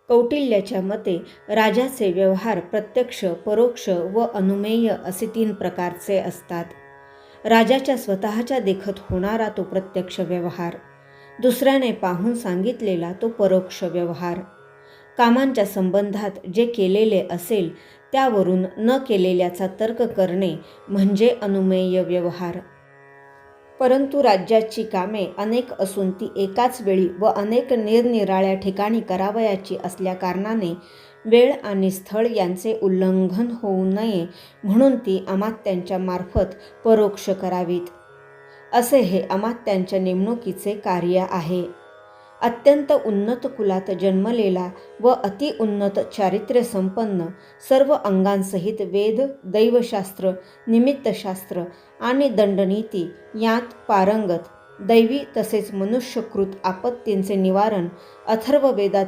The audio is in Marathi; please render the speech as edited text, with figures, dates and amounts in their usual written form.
कौटिल्याच्या मते राजाचे व्यवहार प्रत्यक्ष, परोक्ष व अनुमेय असे 3 प्रकारचे असतात. राजाच्या स्वतःच्या देखत होणारा तो प्रत्यक्ष व्यवहार, दुसऱ्याने पाहून सांगितलेला तो परोक्ष व्यवहार, कामांच्या संबंधात जे केलेले असेल त्यावरून न केलेल्याचा तर्क करणे म्हणजे अनुमेय व्यवहार. परंतु राज्याची कामे अनेक असून ती एकाच वेळी व अनेक निरनिराळ्या ठिकाणी करावयाची असल्याकारणाने वेळ आणि स्थळ यांचे उल्लंघन होऊ नये म्हणून ती अमात्यांच्या मार्फत परोक्ष करावीत, असे हे अमात्यांच्या नेमणुकीचे कार्य आहे. अत्यंत उन्नत कुलात जन्मलेला व अतिउन्नत चारित्र्यसंपन्न, सर्व अंगांसहित वेद, दैवशास्त्र, निमित्तशास्त्र आणि दंडनीती यांत पारंगत, दैवी तसेच मनुष्यकृत आपत्तींचे निवारण अथर्ववेदातील